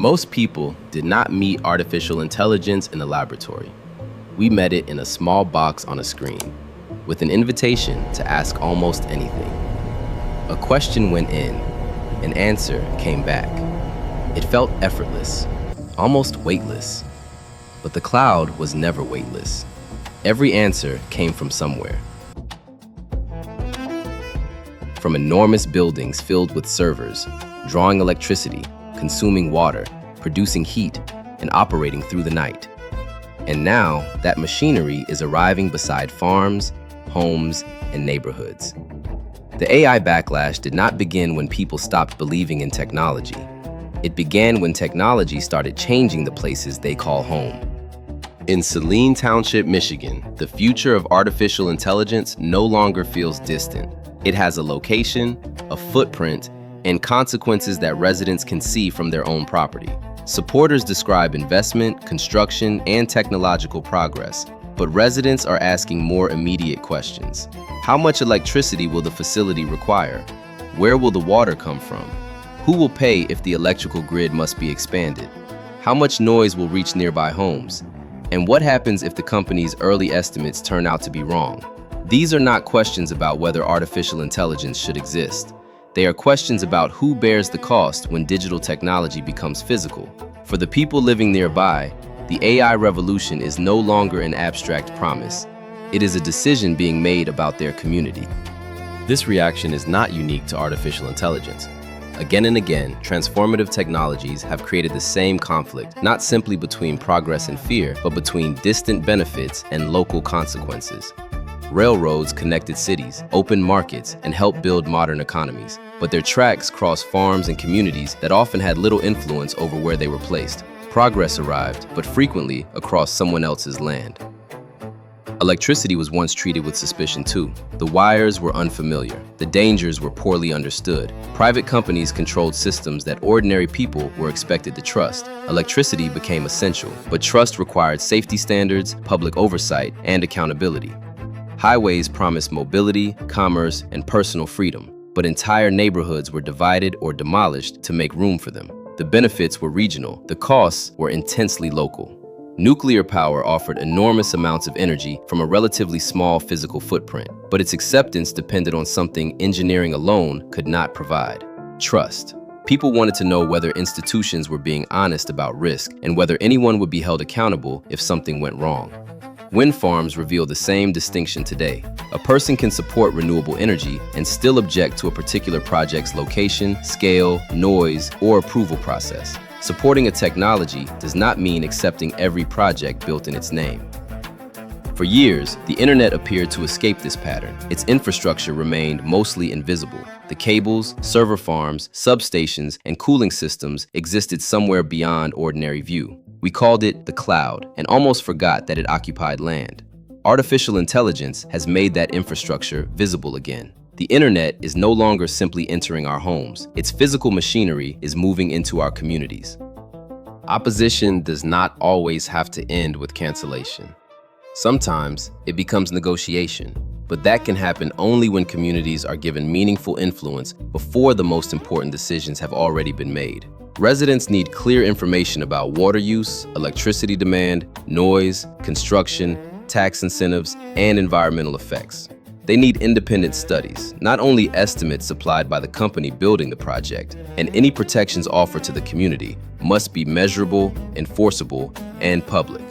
Most people did not meet artificial intelligence in the laboratory. We met it in a small box on a screen, with an invitation to ask almost anything. A question went in, an answer came back. It felt effortless, almost weightless. But the cloud was never weightless. Every answer came from somewhere. From enormous buildings filled with servers, drawing electricity, consuming water, producing heat, and operating through the night. And now, that machinery is arriving beside farms, homes, and neighborhoods. The AI backlash did not begin when people stopped believing in technology. It began when technology started changing the places they call home. In Saline Township, Michigan, the future of artificial intelligence no longer feels distant. It has a location, a footprint, and consequences that residents can see from their own property. Supporters describe investment, construction, and technological progress, but residents are asking more immediate questions. How much electricity will the facility require? Where will the water come from? Who will pay if the electrical grid must be expanded? How much noise will reach nearby homes? And what happens if the company's early estimates turn out to be wrong? These are not questions about whether artificial intelligence should exist. They are questions about who bears the cost when digital technology becomes physical. For the people living nearby, the AI revolution is no longer an abstract promise. It is a decision being made about their community. This reaction is not unique to artificial intelligence. Again and again, transformative technologies have created the same conflict, not simply between progress and fear, but between distant benefits and local consequences. Railroads connected cities, opened markets, and helped build modern economies. But their tracks crossed farms and communities that often had little influence over where they were placed. Progress arrived, but frequently across someone else's land. Electricity was once treated with suspicion too. The wires were unfamiliar. The dangers were poorly understood. Private companies controlled systems that ordinary people were expected to trust. Electricity became essential, but trust required safety standards, public oversight, and accountability. Highways promised mobility, commerce, and personal freedom, but entire neighborhoods were divided or demolished to make room for them. The benefits were regional, the costs were intensely local. Nuclear power offered enormous amounts of energy from a relatively small physical footprint, but its acceptance depended on something engineering alone could not provide: trust. People wanted to know whether institutions were being honest about risk and whether anyone would be held accountable if something went wrong. Wind farms reveal the same distinction today. A person can support renewable energy and still object to a particular project's location, scale, noise, or approval process. Supporting a technology does not mean accepting every project built in its name. For years, the internet appeared to escape this pattern. Its infrastructure remained mostly invisible. The cables, server farms, substations, and cooling systems existed somewhere beyond ordinary view. We called it the cloud and almost forgot that it occupied land. Artificial intelligence has made that infrastructure visible again. The internet is no longer simply entering our homes. Its physical machinery is moving into our communities. Opposition does not always have to end with cancellation. Sometimes it becomes negotiation, but that can happen only when communities are given meaningful influence before the most important decisions have already been made. Residents need clear information about water use, electricity demand, noise, construction, tax incentives, and environmental effects. They need independent studies, not only estimates supplied by the company building the project, and any protections offered to the community must be measurable, enforceable, and public.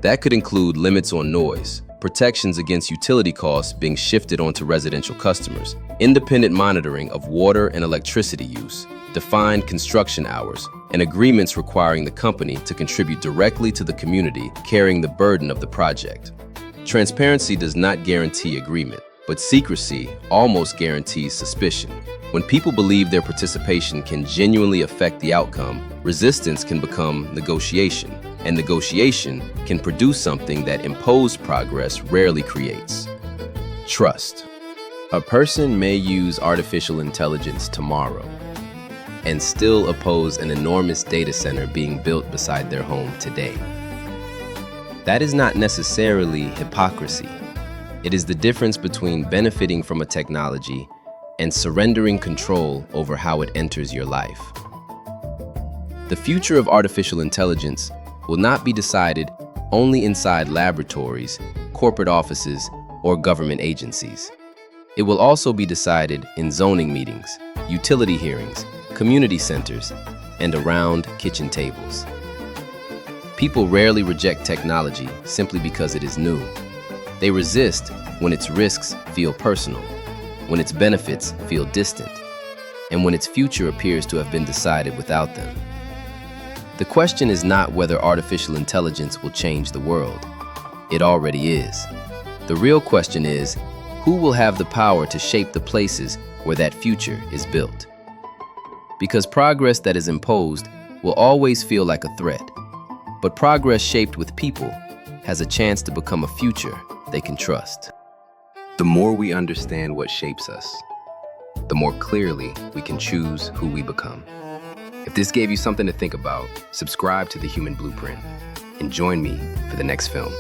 That could include limits on noise, protections against utility costs being shifted onto residential customers, independent monitoring of water and electricity use, defined construction hours, and agreements requiring the company to contribute directly to the community carrying the burden of the project. Transparency does not guarantee agreement, but secrecy almost guarantees suspicion. When people believe their participation can genuinely affect the outcome, resistance can become negotiation, and negotiation can produce something that imposed progress rarely creates: trust. A person may use artificial intelligence tomorrow and still oppose an enormous data center being built beside their home today. That is not necessarily hypocrisy. It is the difference between benefiting from a technology and surrendering control over how it enters your life. The future of artificial intelligence will not be decided only inside laboratories, corporate offices, or government agencies. It will also be decided in zoning meetings, utility hearings, community centers, and around kitchen tables. People rarely reject technology simply because it is new. They resist when its risks feel personal, when its benefits feel distant, and when its future appears to have been decided without them. The question is not whether artificial intelligence will change the world. It already is. The real question is, who will have the power to shape the places where that future is built? Because progress that is imposed will always feel like a threat, but progress shaped with people has a chance to become a future they can trust. The more we understand what shapes us, the more clearly we can choose who we become. If this gave you something to think about, subscribe to The Human Blueprint and join me for the next film.